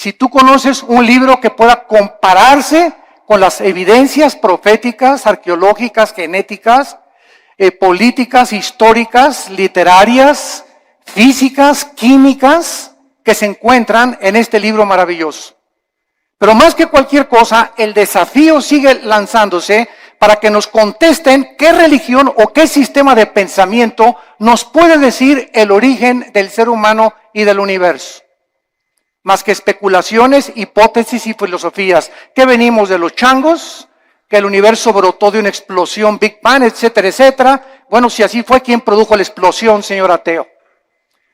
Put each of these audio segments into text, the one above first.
Si tú conoces un libro que pueda compararse con las evidencias proféticas, arqueológicas, genéticas, políticas, históricas, literarias, físicas, químicas, que se encuentran en este libro maravilloso. Pero más que cualquier cosa, el desafío sigue lanzándose para que nos contesten qué religión o qué sistema de pensamiento nos puede decir el origen del ser humano y del universo. Más que especulaciones, hipótesis y filosofías. ¿Qué venimos de los changos? Que el universo brotó de una explosión, Big Bang, etcétera, etcétera. Bueno, si así fue, ¿quién produjo la explosión, señor ateo?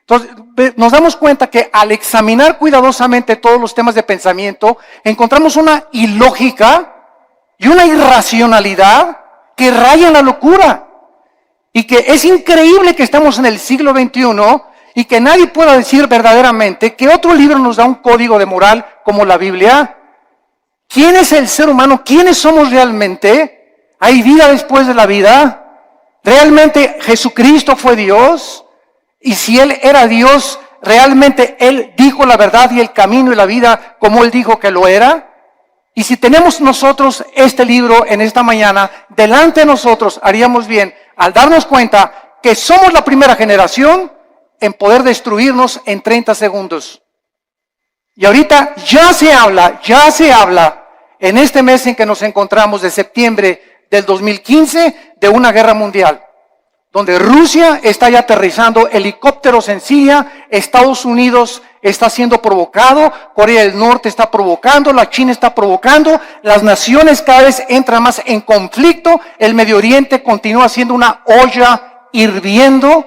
Entonces, nos damos cuenta que al examinar cuidadosamente todos los temas de pensamiento, encontramos una ilógica y una irracionalidad que raya en la locura. Y que es increíble que estamos en el siglo XXI y que nadie pueda decir verdaderamente que otro libro nos da un código de moral como la Biblia. ¿Quién es el ser humano? ¿Quiénes somos realmente? ¿Hay vida después de la vida? ¿Realmente Jesucristo fue Dios? Y si Él era Dios, ¿realmente Él dijo la verdad y el camino y la vida como Él dijo que lo era? Y si tenemos nosotros este libro en esta mañana, delante de nosotros haríamos bien al darnos cuenta que somos la primera generación en poder destruirnos en 30 segundos. Y ahorita ya se habla en este mes en que nos encontramos de septiembre del 2015 de una guerra mundial. Donde Rusia está ya aterrizando helicópteros en Siria, Estados Unidos está siendo provocado, Corea del Norte está provocando, la China está provocando, las naciones cada vez entran más en conflicto, el Medio Oriente continúa siendo una olla hirviendo,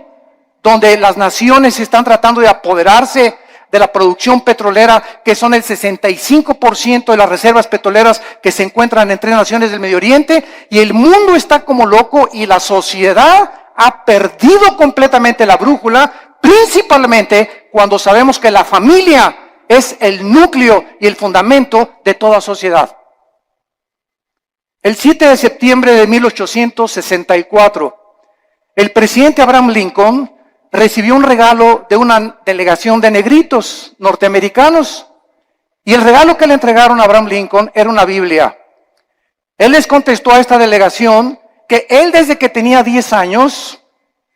donde las naciones están tratando de apoderarse de la producción petrolera, que son el 65% de las reservas petroleras que se encuentran en 3 naciones del Medio Oriente, y el mundo está como loco y la sociedad ha perdido completamente la brújula, principalmente cuando sabemos que la familia es el núcleo y el fundamento de toda sociedad. El 7 de septiembre de 1864, el presidente Abraham Lincoln recibió un regalo de una delegación de negritos norteamericanos, y el regalo que le entregaron a Abraham Lincoln era una Biblia. Él les contestó a esta delegación que él desde que tenía 10 años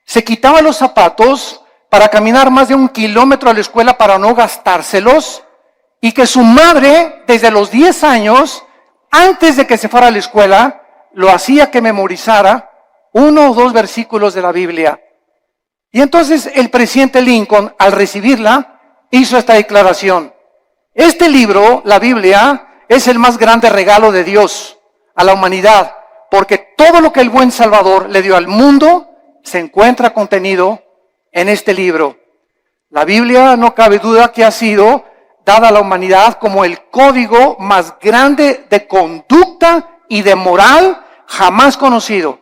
se quitaba los zapatos para caminar más de 1 kilómetro a la escuela para no gastárselos, y que su madre desde los 10 años, antes de que se fuera a la escuela, lo hacía que memorizara 1 o 2 versículos de la Biblia. Y entonces el presidente Lincoln, al recibirla, hizo esta declaración: este libro, la Biblia, es el más grande regalo de Dios a la humanidad, porque todo lo que el buen Salvador le dio al mundo se encuentra contenido en este libro. La Biblia, no cabe duda que ha sido dada a la humanidad como el código más grande de conducta y de moral jamás conocido.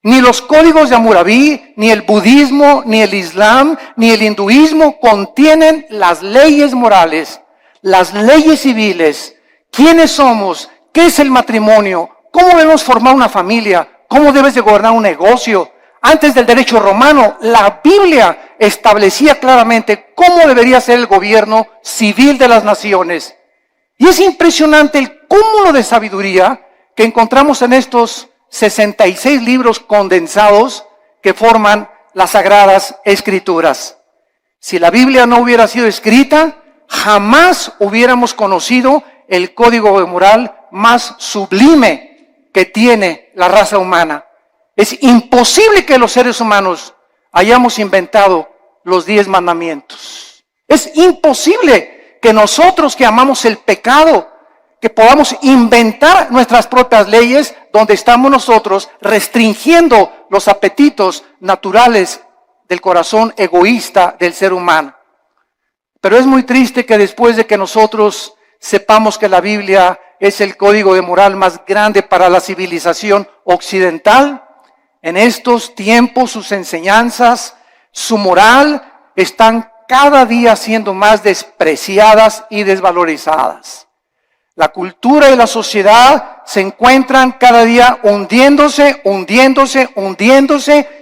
Ni los códigos de Hammurabi, ni el budismo, ni el islam, ni el hinduismo contienen las leyes morales, las leyes civiles, quiénes somos, qué es el matrimonio, cómo debemos formar una familia, cómo debes de gobernar un negocio. Antes del derecho romano, la Biblia establecía claramente cómo debería ser el gobierno civil de las naciones. Y es impresionante el cúmulo de sabiduría que encontramos en estos 66 libros condensados que forman las Sagradas Escrituras. Si la Biblia no hubiera sido escrita, jamás hubiéramos conocido el código moral más sublime que tiene la raza humana. Es imposible que los seres humanos hayamos inventado los 10 mandamientos. Es imposible que nosotros que amamos el pecado, que podamos inventar nuestras propias leyes donde estamos nosotros restringiendo los apetitos naturales del corazón egoísta del ser humano. Pero es muy triste que después de que nosotros sepamos que la Biblia es el código de moral más grande para la civilización occidental, en estos tiempos sus enseñanzas, su moral, están cada día siendo más despreciadas y desvalorizadas. La cultura y la sociedad se encuentran cada día hundiéndose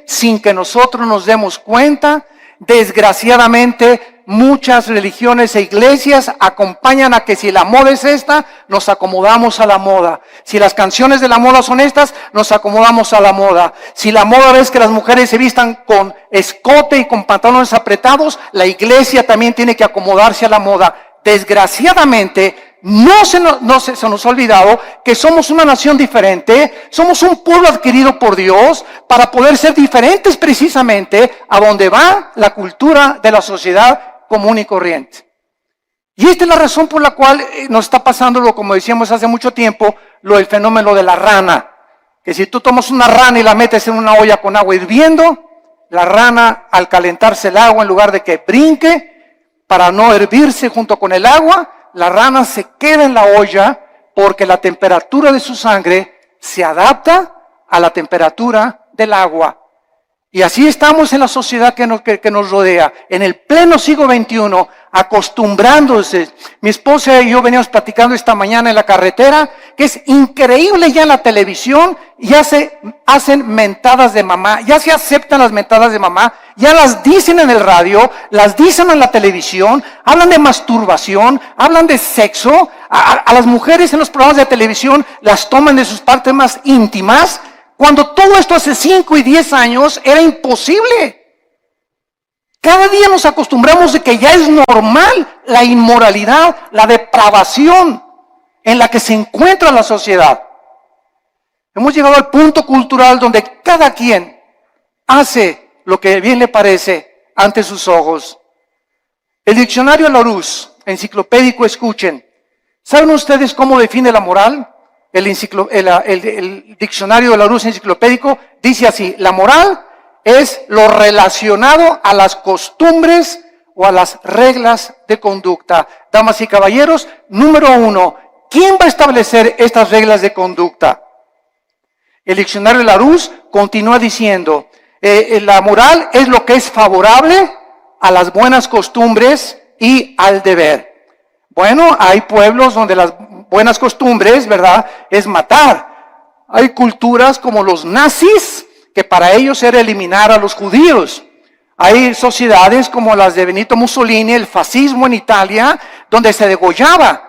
sin que nosotros nos demos cuenta Desgraciadamente, muchas religiones e iglesias acompañan a que si la moda es esta, nos acomodamos a la moda. Si las canciones de la moda son estas, nos acomodamos a la moda. Si la moda es que las mujeres se vistan con escote y con pantalones apretados, la iglesia también tiene que acomodarse a la moda. Desgraciadamente, no se nos ha olvidado que somos una nación diferente, somos un pueblo adquirido por Dios para poder ser diferentes precisamente a donde va la cultura de la sociedad común y corriente. Y esta es la razón por la cual nos está pasando, como decíamos hace mucho tiempo, lo del fenómeno de la rana. Que si tú tomas una rana y la metes en una olla con agua hirviendo, la rana al calentarse el agua, en lugar de que brinque para no hervirse junto con el agua, la rana se queda en la olla porque la temperatura de su sangre se adapta a la temperatura del agua. Y así estamos en la sociedad que nos rodea, en el pleno siglo XXI, acostumbrándose. Mi esposa y yo veníamos platicando esta mañana en la carretera, que es increíble ya en la televisión, ya se hacen mentadas de mamá, ya se aceptan las mentadas de mamá, ya las dicen en el radio, las dicen en la televisión, hablan de masturbación, hablan de sexo, a las mujeres en los programas de televisión las toman de sus partes más íntimas, cuando todo esto hace 5 y 10 años era imposible. Cada día nos acostumbramos de que ya es normal la inmoralidad, la depravación en la que se encuentra la sociedad. Hemos llegado al punto cultural donde cada quien hace lo que bien le parece ante sus ojos. El diccionario Larousse, enciclopédico, escuchen. ¿Saben ustedes cómo define la moral? El diccionario de Larousse enciclopédico dice así: la moral es lo relacionado a las costumbres o a las reglas de conducta. Damas y caballeros, número 1, ¿quién va a establecer estas reglas de conducta? El diccionario de Larousse continúa diciendo, la moral es lo que es favorable a las buenas costumbres y al deber. Bueno, hay pueblos donde las buenas costumbres, ¿verdad?, es matar. Hay culturas como los nazis, que para ellos era eliminar a los judíos. Hay sociedades como las de Benito Mussolini, el fascismo en Italia, donde se degollaba.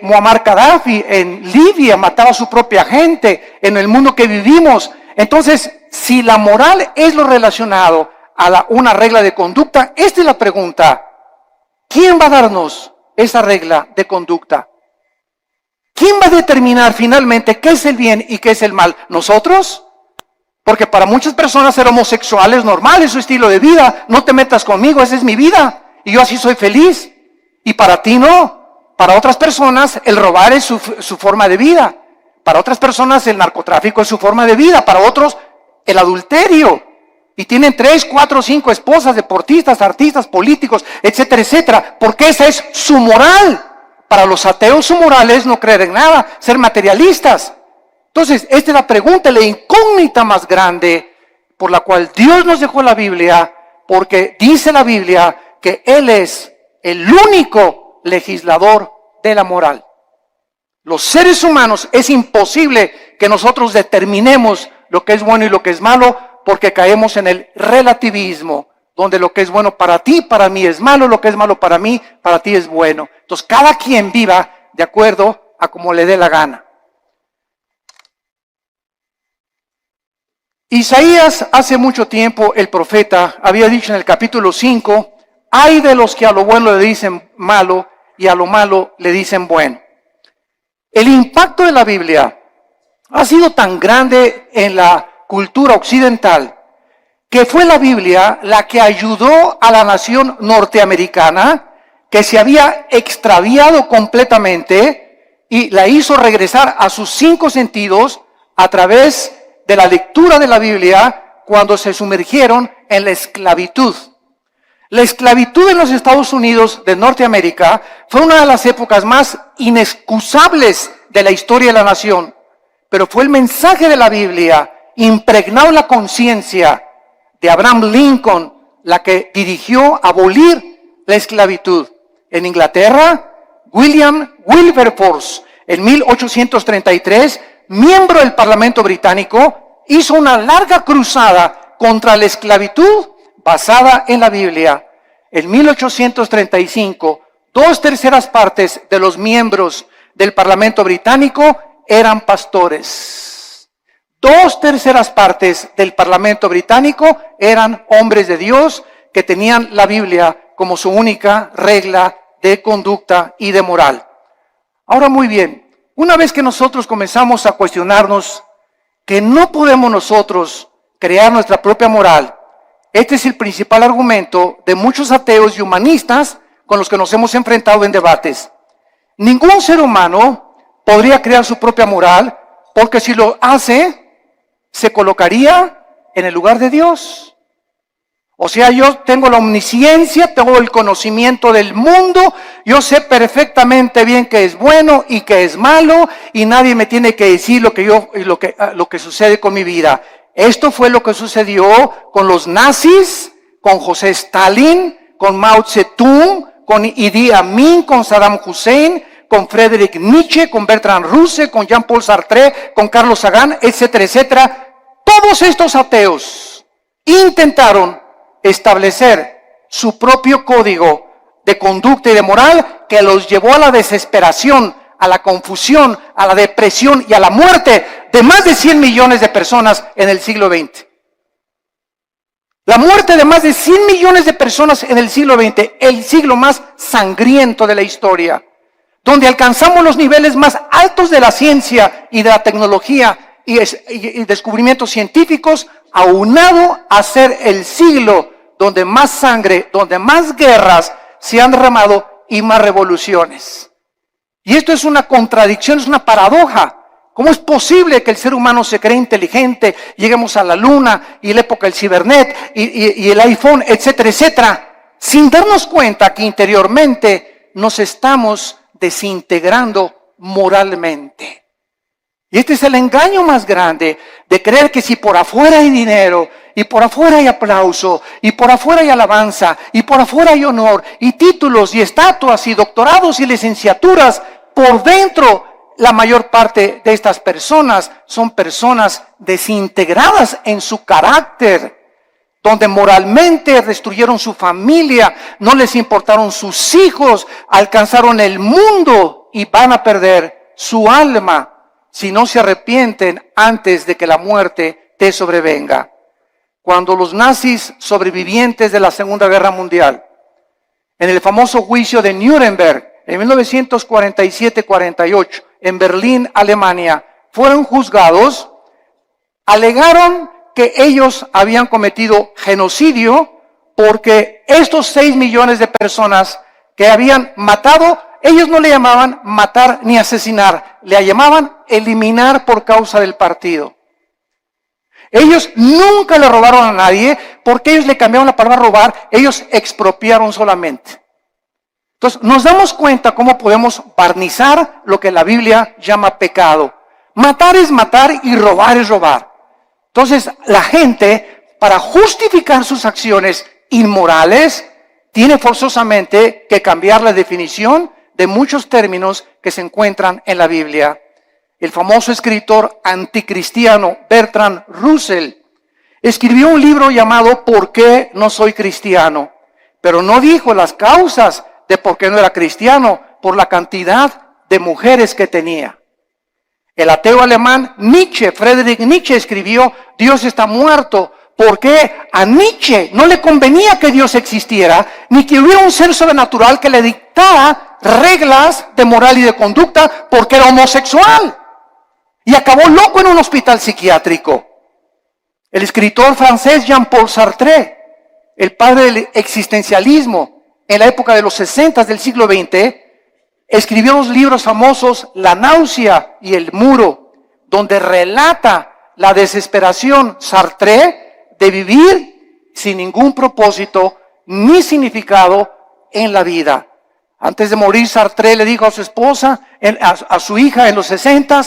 Muammar Gaddafi en Libia mataba a su propia gente, en el mundo que vivimos. Entonces, si la moral es lo relacionado a una regla de conducta, esta es la pregunta: ¿quién va a darnos esa regla de conducta? ¿Quién va a determinar finalmente qué es el bien y qué es el mal? ¿Nosotros? Porque para muchas personas ser homosexual es normal, es su estilo de vida. No te metas conmigo, esa es mi vida y yo así soy feliz. Y para ti no. Para otras personas el robar es su forma de vida. Para otras personas el narcotráfico es su forma de vida. Para otros el adulterio. Y tienen 3, 4, 5 esposas, deportistas, artistas, políticos, etcétera, etcétera. Porque esa es su moral. Para los ateos su moral es no creer en nada, ser materialistas. Entonces, esta es la pregunta, la incógnita más grande por la cual Dios nos dejó la Biblia, porque dice la Biblia que Él es el único legislador de la moral. Los seres humanos es imposible que nosotros determinemos lo que es bueno y lo que es malo, porque caemos en el relativismo, donde lo que es bueno para ti, para mí es malo, lo que es malo para mí, para ti es bueno. Entonces, cada quien viva de acuerdo a como le dé la gana. Isaías, hace mucho tiempo, el profeta, había dicho en el capítulo 5, hay de los que a lo bueno le dicen malo y a lo malo le dicen bueno. El impacto de la Biblia ha sido tan grande en la cultura occidental que fue la Biblia la que ayudó a la nación norteamericana, que se había extraviado completamente, y la hizo regresar a sus 5 sentidos a través de la lectura de la Biblia cuando se sumergieron en la esclavitud. La esclavitud en los Estados Unidos de Norteamérica fue una de las épocas más inexcusables de la historia de la nación, pero fue el mensaje de la Biblia impregnado en la conciencia de Abraham Lincoln la que dirigió abolir la esclavitud. En Inglaterra, William Wilberforce, en 1833, miembro del Parlamento británico, hizo una larga cruzada contra la esclavitud basada en la Biblia, en 1835, 2/3 partes de los miembros del Parlamento británico eran pastores. 2/3 partes del Parlamento británico eran hombres de Dios que tenían la Biblia como su única regla de conducta y de moral. Ahora, muy bien, una vez que nosotros comenzamos a cuestionarnos que no podemos nosotros crear nuestra propia moral, este es el principal argumento de muchos ateos y humanistas con los que nos hemos enfrentado en debates. Ningún ser humano podría crear su propia moral, porque si lo hace, se colocaría en el lugar de Dios. O sea, yo tengo la omnisciencia, tengo el conocimiento del mundo, yo sé perfectamente bien qué es bueno y qué es malo, y nadie me tiene que decir lo que sucede con mi vida. Esto fue lo que sucedió con los nazis, con José Stalin, con Mao Zedong, con Idi Amin, con Saddam Hussein, con Friedrich Nietzsche, con Bertrand Russell, con Jean-Paul Sartre, con Carlos Sagan, etcétera, etcétera. Todos estos ateos intentaron establecer su propio código de conducta y de moral que los llevó a la desesperación, a la confusión, a la depresión y a la muerte de más de 100 millones de personas en el siglo XX. La muerte de más de 100 millones de personas en el siglo XX, el siglo más sangriento de la historia, donde alcanzamos los niveles más altos de la ciencia y de la tecnología y descubrimientos científicos, aunado a ser el siglo donde más sangre, donde más guerras se han derramado y más revoluciones. Y esto es una contradicción, es una paradoja. ¿Cómo es posible que el ser humano se cree inteligente, lleguemos a la luna y la época del cibernet y el iPhone, etcétera, etcétera, sin darnos cuenta que interiormente nos estamos desintegrando moralmente? Y este es el engaño más grande, de creer que si por afuera hay dinero, y por afuera hay aplauso, y por afuera hay alabanza, y por afuera hay honor, y títulos, y estatuas, y doctorados, y licenciaturas, por dentro la mayor parte de estas personas son personas desintegradas en su carácter, donde moralmente destruyeron su familia, no les importaron sus hijos, alcanzaron el mundo y van a perder su alma si no se arrepienten antes de que la muerte te sobrevenga. Cuando los nazis sobrevivientes de la Segunda Guerra Mundial, en el famoso juicio de Nuremberg, en 1947-48, en Berlín, Alemania, fueron juzgados, alegaron que ellos habían cometido genocidio porque estos 6 millones de personas que habían matado, ellos no le llamaban matar ni asesinar, le llamaban eliminar por causa del partido. Ellos nunca le robaron a nadie porque ellos le cambiaron la palabra robar, ellos expropiaron solamente. Entonces nos damos cuenta cómo podemos barnizar lo que la Biblia llama pecado. Matar es matar y robar es robar. Entonces la gente, para justificar sus acciones inmorales, tiene forzosamente que cambiar la definición de muchos términos que se encuentran en la Biblia. El famoso escritor anticristiano Bertrand Russell escribió un libro llamado ¿Por qué no soy cristiano? Pero no dijo las causas de por qué no era cristiano, por la cantidad de mujeres que tenía. El ateo alemán Friedrich Nietzsche escribió Dios está muerto, porque a Nietzsche no le convenía que Dios existiera, ni que hubiera un ser sobrenatural que le dictara reglas de moral y de conducta, porque era homosexual. Y acabó loco en un hospital psiquiátrico. El escritor francés Jean-Paul Sartre, el padre del existencialismo, en la época de los 60 del siglo XX, escribió los libros famosos La náusea y El muro, donde relata la desesperación Sartre de vivir sin ningún propósito ni significado en la vida. Antes de morir, Sartre le dijo a su esposa, a su hija en los 60,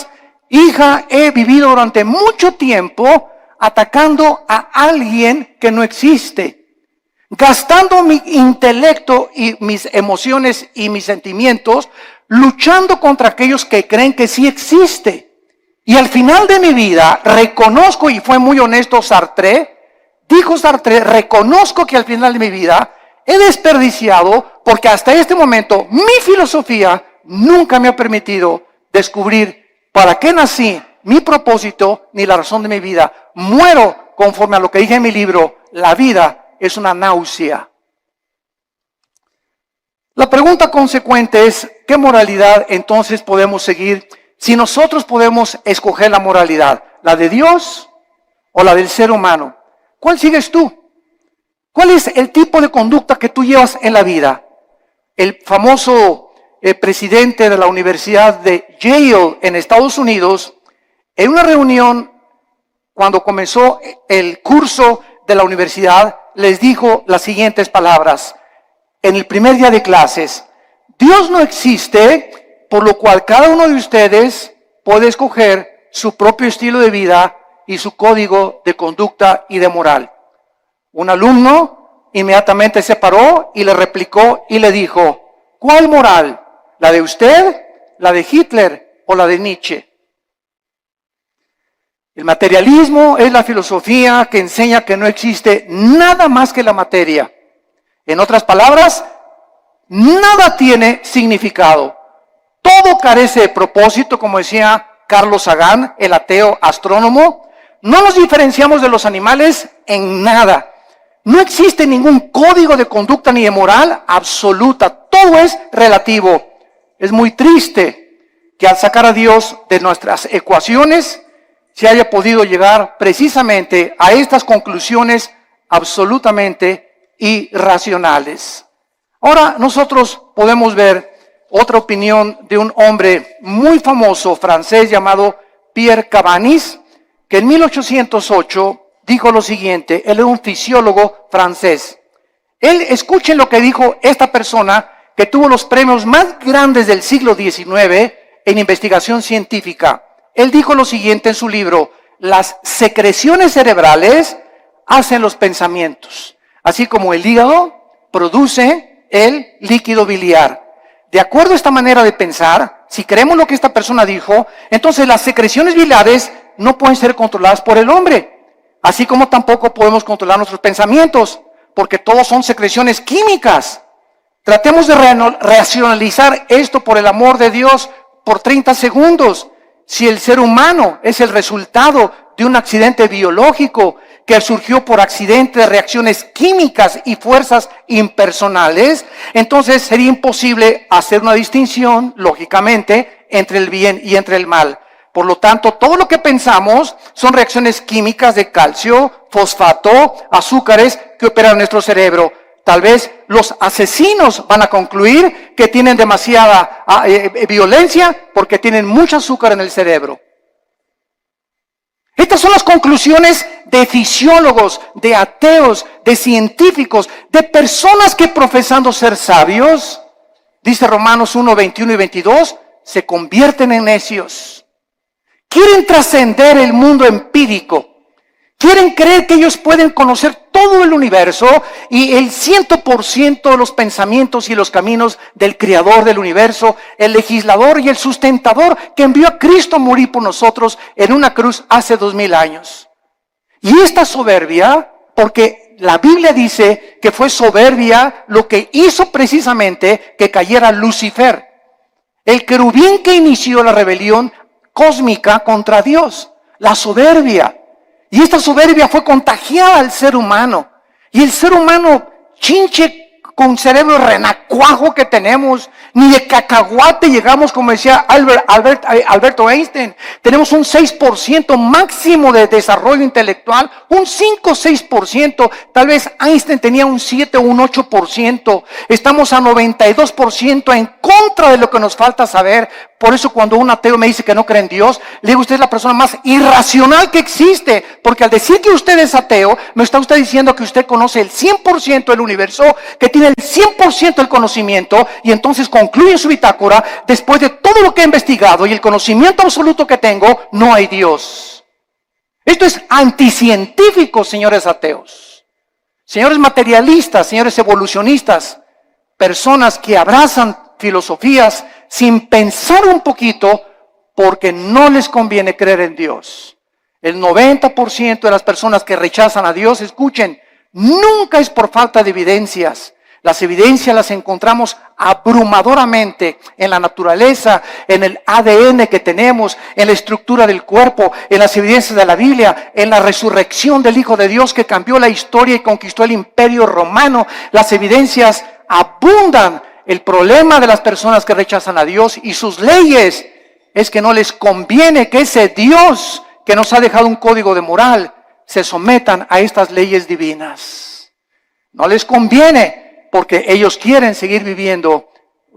hija, he vivido durante mucho tiempo atacando a alguien que no existe, gastando mi intelecto y mis emociones y mis sentimientos, luchando contra aquellos que creen que sí existe. Y al final de mi vida reconozco, y fue muy honesto Sartre, Dijo Sartre, reconozco que al final de mi vida he desperdiciado porque hasta este momento mi filosofía nunca me ha permitido descubrir para qué nací, mi propósito ni la razón de mi vida. Muero conforme a lo que dije en mi libro, la vida es una náusea. La pregunta consecuente es, ¿qué moralidad entonces podemos seguir si nosotros podemos escoger la moralidad? ¿La de Dios o la del ser humano? ¿Cuál sigues tú? ¿Cuál es el tipo de conducta que tú llevas en la vida? El famoso presidente de la Universidad de Yale en Estados Unidos, en una reunión cuando comenzó el curso de la universidad, les dijo las siguientes palabras. En el primer día de clases, Dios no existe, por lo cual cada uno de ustedes puede escoger su propio estilo de vida y su código de conducta y de moral. Un alumno inmediatamente se paró y le replicó y le dijo, ¿cuál moral? ¿La de usted, la de Hitler o la de Nietzsche? El materialismo es la filosofía que enseña que no existe nada más que la materia. En otras palabras, nada tiene significado. Todo carece de propósito, como decía Carlos Sagan, el ateo astrónomo. No nos diferenciamos de los animales en nada. No existe ningún código de conducta ni de moral absoluta. Todo es relativo. Es muy triste que al sacar a Dios de nuestras ecuaciones se haya podido llegar precisamente a estas conclusiones absolutamente irracionales. Ahora nosotros podemos ver otra opinión de un hombre muy famoso francés llamado Pierre Cabanis, que en 1808 dijo lo siguiente. Él era un fisiólogo francés. Escuchen lo que dijo esta persona que tuvo los premios más grandes del siglo XIX en investigación científica. Él dijo lo siguiente en su libro: las secreciones cerebrales hacen los pensamientos, así como el hígado produce el líquido biliar. De acuerdo a esta manera de pensar, si creemos lo que esta persona dijo, entonces las secreciones biliares no pueden ser controladas por el hombre, así como tampoco podemos controlar nuestros pensamientos, porque todos son secreciones químicas. Tratemos de racionalizar esto, por el amor de Dios, por 30 segundos. Si el ser humano es el resultado de un accidente biológico que surgió por accidente de reacciones químicas y fuerzas impersonales, entonces sería imposible hacer una distinción, lógicamente, entre el bien y entre el mal. Por lo tanto, todo lo que pensamos son reacciones químicas de calcio, fosfato, azúcares que operan en nuestro cerebro. Tal vez los asesinos van a concluir que tienen demasiada violencia porque tienen mucho azúcar en el cerebro. Estas son las conclusiones de fisiólogos, de ateos, de científicos, de personas que profesando ser sabios, dice Romanos 1, 21 y 22, se convierten en necios. Quieren trascender el mundo empírico. Quieren creer que ellos pueden conocer todo el universo y el 100% de los pensamientos y los caminos del Creador del universo, el legislador y el sustentador que envió a Cristo a morir por nosotros en una cruz hace 2000 años. Y esta soberbia, porque la Biblia dice que fue soberbia lo que hizo precisamente que cayera Lucifer, el querubín que inició la rebelión cósmica contra Dios, la soberbia. Y esta soberbia fue contagiada al ser humano. Y el ser humano, chinche con cerebro renacuajo que tenemos, ni de cacahuate llegamos, como decía Alberto Einstein. Tenemos un 6% máximo de desarrollo intelectual, un 5-6%. Tal vez Einstein tenía un 7 o un 8%. Estamos a 92% en contra de lo que nos falta saber. Por eso cuando un ateo me dice que no cree en Dios, le digo, usted es la persona más irracional que existe, porque al decir que usted es ateo, me está usted diciendo que usted conoce el 100% del universo, que tiene el 100% del conocimiento, y entonces concluye en su bitácora, después de todo lo que he investigado y el conocimiento absoluto que tengo, no hay Dios. Esto es anticientífico, señores ateos, señores materialistas, señores evolucionistas, personas que abrazan filosofías sin pensar un poquito porque no les conviene creer en Dios. El 90% de las personas que rechazan a Dios, escuchen, nunca es por falta de evidencias. Las evidencias las encontramos abrumadoramente en la naturaleza, en el ADN que tenemos, en la estructura del cuerpo, en las evidencias de la Biblia, en la resurrección del Hijo de Dios que cambió la historia y conquistó el Imperio Romano. Las evidencias abundan. El problema de las personas que rechazan a Dios y sus leyes es que no les conviene que ese Dios que nos ha dejado un código de moral se sometan a estas leyes divinas. No les conviene, porque ellos quieren seguir viviendo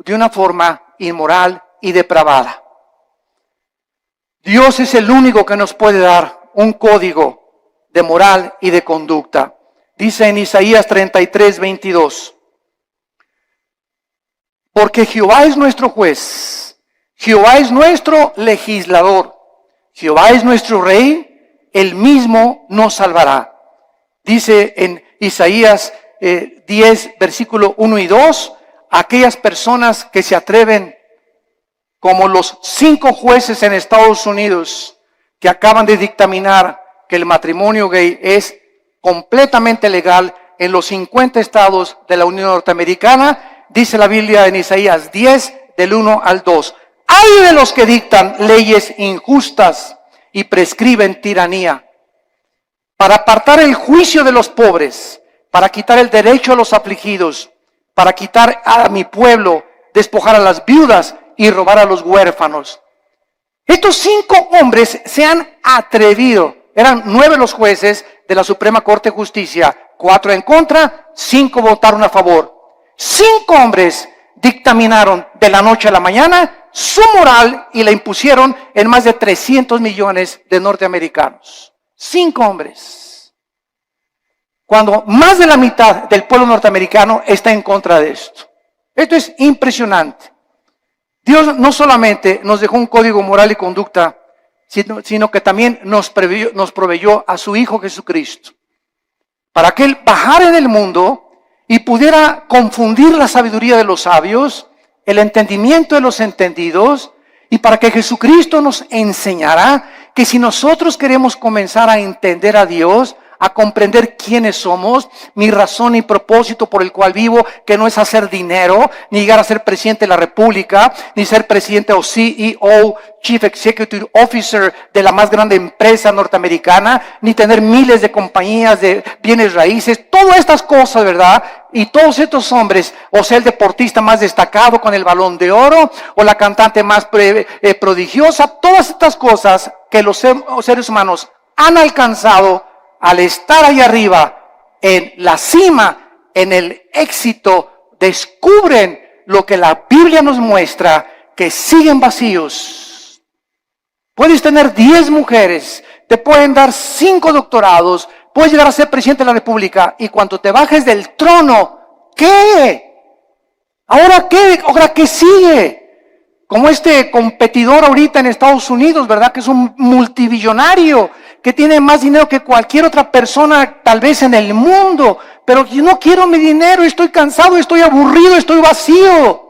de una forma inmoral y depravada. Dios es el único que nos puede dar un código de moral y de conducta. Dice en Isaías 33, 22. Porque Jehová es nuestro juez, Jehová es nuestro legislador, Jehová es nuestro rey, él mismo nos salvará. Dice en Isaías 10, versículo 1 y 2, aquellas personas que se atreven, como los 5 jueces en Estados Unidos, que acaban de dictaminar que el matrimonio gay es completamente legal en los 50 estados de la Unión Norteamericana, dice la Biblia en Isaías 10, del 1 al 2. ¡Ay de los que dictan leyes injustas y prescriben tiranía! Para apartar el juicio de los pobres, para quitar el derecho a los afligidos, para quitar a mi pueblo, despojar a las viudas y robar a los huérfanos. Estos 5 hombres se han atrevido, eran 9 los jueces de la Suprema Corte de Justicia, 4 en contra, 5 votaron a favor. 5 hombres dictaminaron de la noche a la mañana su moral y la impusieron en más de 300 millones de norteamericanos. 5 hombres. Cuando más de la mitad del pueblo norteamericano está en contra de esto. Esto es impresionante. Dios no solamente nos dejó un código moral y conducta, sino que también nos proveyó a su Hijo Jesucristo, para que Él bajara en el mundo y pudiera confundir la sabiduría de los sabios, el entendimiento de los entendidos, y para que Jesucristo nos enseñara que si nosotros queremos comenzar a entender a Dios, a comprender quiénes somos, mi razón y propósito por el cual vivo, que no es hacer dinero, ni llegar a ser presidente de la República, ni ser presidente o CEO, Chief Executive Officer de la más grande empresa norteamericana, ni tener miles de compañías de bienes raíces, todas estas cosas, ¿verdad? Y todos estos hombres, o sea, el deportista más destacado con el Balón de Oro, o la cantante más prodigiosa, todas estas cosas que los seres humanos han alcanzado al estar ahí arriba, en la cima, en el éxito, descubren lo que la Biblia nos muestra, que siguen vacíos. Puedes tener 10 mujeres, te pueden dar 5 doctorados, puedes llegar a ser presidente de la República, y cuando te bajes del trono, ¿qué? ¿Ahora qué? ¿Ahora qué sigue? Como este competidor ahorita en Estados Unidos, ¿verdad? Que es un multibillonario, que tiene más dinero que cualquier otra persona tal vez en el mundo, pero yo no quiero mi dinero, estoy cansado, estoy aburrido, estoy vacío.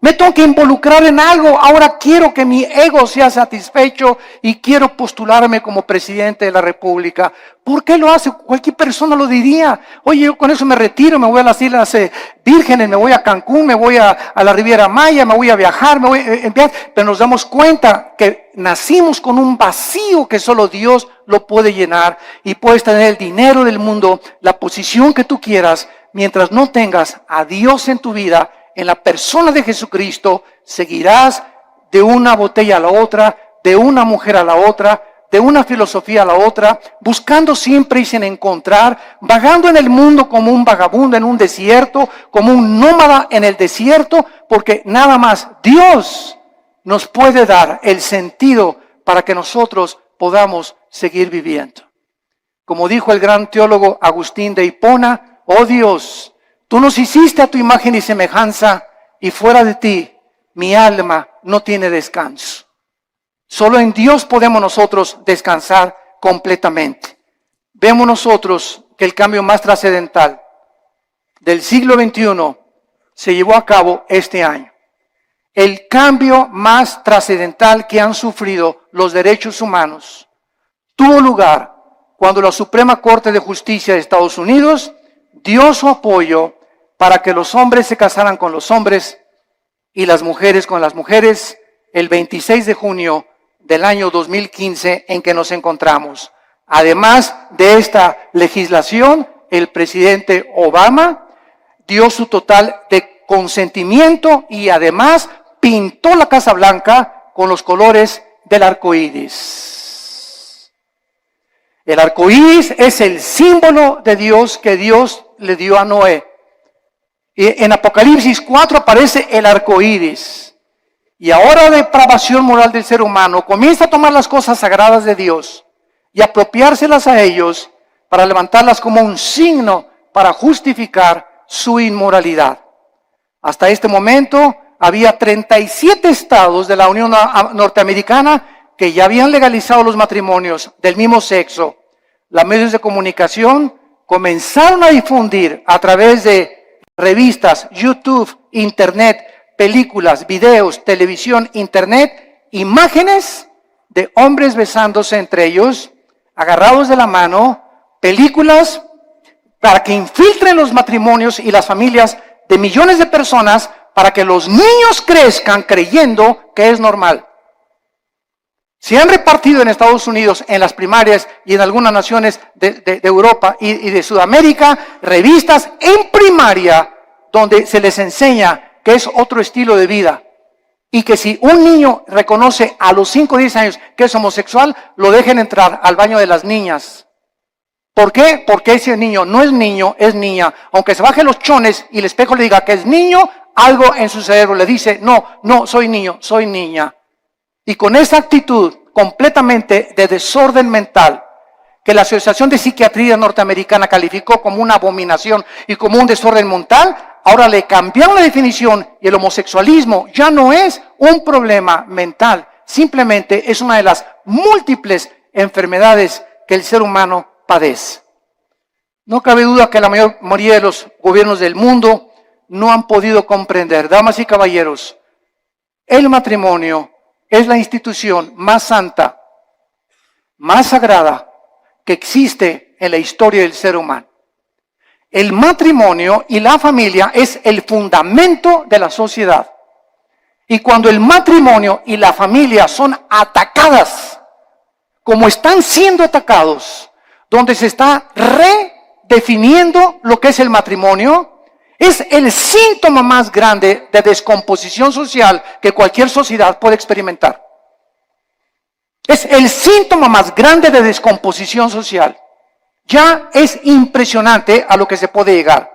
Me tengo que involucrar en algo, ahora quiero que mi ego sea satisfecho y quiero postularme como presidente de la República. ¿Por qué lo hace? Cualquier persona lo diría. Oye, yo con eso me retiro, me voy a las Islas Vírgenes, me voy a Cancún, me voy a la Riviera Maya, me voy a viajar, me voy a enviar. Pero nos damos cuenta que nacimos con un vacío que solo Dios lo puede llenar, y puedes tener el dinero del mundo, la posición que tú quieras, mientras no tengas a Dios en tu vida. En la persona de Jesucristo seguirás de una botella a la otra, de una mujer a la otra, de una filosofía a la otra, buscando siempre y sin encontrar, vagando en el mundo como un vagabundo en un desierto, como un nómada en el desierto, porque nada más Dios nos puede dar el sentido para que nosotros podamos seguir viviendo. Como dijo el gran teólogo Agustín de Hipona, oh Dios, tú nos hiciste a tu imagen y semejanza, y fuera de ti, mi alma no tiene descanso. Solo en Dios podemos nosotros descansar completamente. Vemos nosotros que el cambio más trascendental del siglo XXI se llevó a cabo este año. El cambio más trascendental que han sufrido los derechos humanos tuvo lugar cuando la Suprema Corte de Justicia de Estados Unidos dio su apoyo para que los hombres se casaran con los hombres y las mujeres con las mujeres el 26 de junio del año 2015 en que nos encontramos. Además de esta legislación, el presidente Obama dio su total de consentimiento y además pintó la Casa Blanca con los colores del arco iris. El arco iris es el símbolo de Dios que Dios le dio a Noé. Y en Apocalipsis 4 aparece el arco iris. Y ahora la depravación moral del ser humano comienza a tomar las cosas sagradas de Dios y apropiárselas a ellos para levantarlas como un signo para justificar su inmoralidad. Hasta este momento había 37 estados de la Unión Norteamericana que ya habían legalizado los matrimonios del mismo sexo. Los medios de comunicación comenzaron a difundir a través de revistas, YouTube, Internet, películas, videos, televisión, Internet, imágenes de hombres besándose entre ellos, agarrados de la mano, películas para que infiltren los matrimonios y las familias de millones de personas para que los niños crezcan creyendo que es normal. Se han repartido en Estados Unidos, en las primarias y en algunas naciones de Europa y de Sudamérica, revistas en primaria donde se les enseña que es otro estilo de vida y que si un niño reconoce a los 5 o 10 años que es homosexual, lo dejen entrar al baño de las niñas. ¿Por qué? Porque ese niño no es niño, es niña. Aunque se baje los chones y el espejo le diga que es niño, algo en su cerebro le dice, no, soy niño, soy niña. Y con esa actitud completamente de desorden mental, que la Asociación de Psiquiatría Norteamericana calificó como una abominación y como un desorden mental, ahora le cambiaron la definición y el homosexualismo ya no es un problema mental, simplemente es una de las múltiples enfermedades que el ser humano padece. No cabe duda que la mayoría de los gobiernos del mundo no han podido comprender, damas y caballeros, el matrimonio es la institución más santa, más sagrada que existe en la historia del ser humano. El matrimonio y la familia es el fundamento de la sociedad. Y cuando el matrimonio y la familia son atacadas, como están siendo atacados, donde se está redefiniendo lo que es el matrimonio, es el síntoma más grande de descomposición social que cualquier sociedad puede experimentar. Es el síntoma más grande de descomposición social. Ya es impresionante a lo que se puede llegar.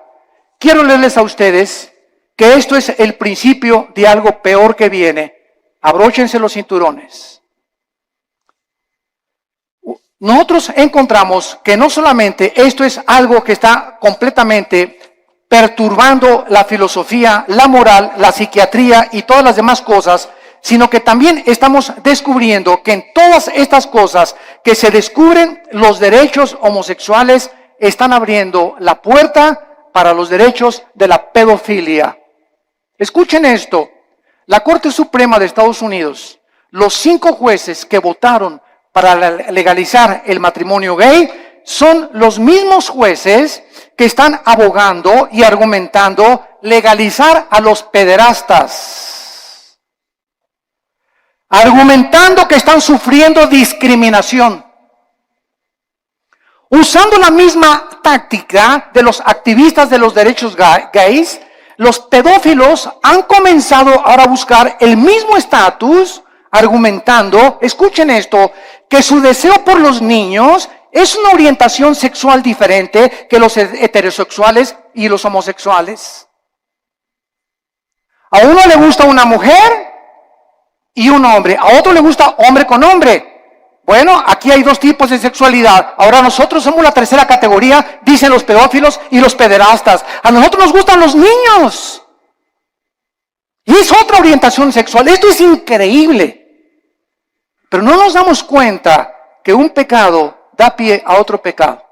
Quiero leerles a ustedes que esto es el principio de algo peor que viene. Abróchense los cinturones. Nosotros encontramos que no solamente esto es algo que está completamente perturbando la filosofía, la moral, la psiquiatría y todas las demás cosas, sino que también estamos descubriendo que en todas estas cosas que se descubren, los derechos homosexuales están abriendo la puerta para los derechos de la pedofilia. Escuchen esto, la Corte Suprema de Estados Unidos, los 5 jueces que votaron para legalizar el matrimonio gay, son los mismos jueces que están abogando y argumentando legalizar a los pederastas, argumentando que están sufriendo discriminación, usando la misma táctica de los activistas de los derechos gays. Los pedófilos han comenzado ahora a buscar el mismo estatus, argumentando, escuchen esto, que su deseo por los niños es una orientación sexual diferente que los heterosexuales y los homosexuales. A uno le gusta una mujer y un hombre, a otro le gusta hombre con hombre. Bueno, aquí hay 2 tipos de sexualidad. Ahora nosotros somos la tercera categoría, dicen los pedófilos y los pederastas. A nosotros nos gustan los niños. Y es otra orientación sexual. Esto es increíble. Pero no nos damos cuenta que un pecado da pie a otro pecado.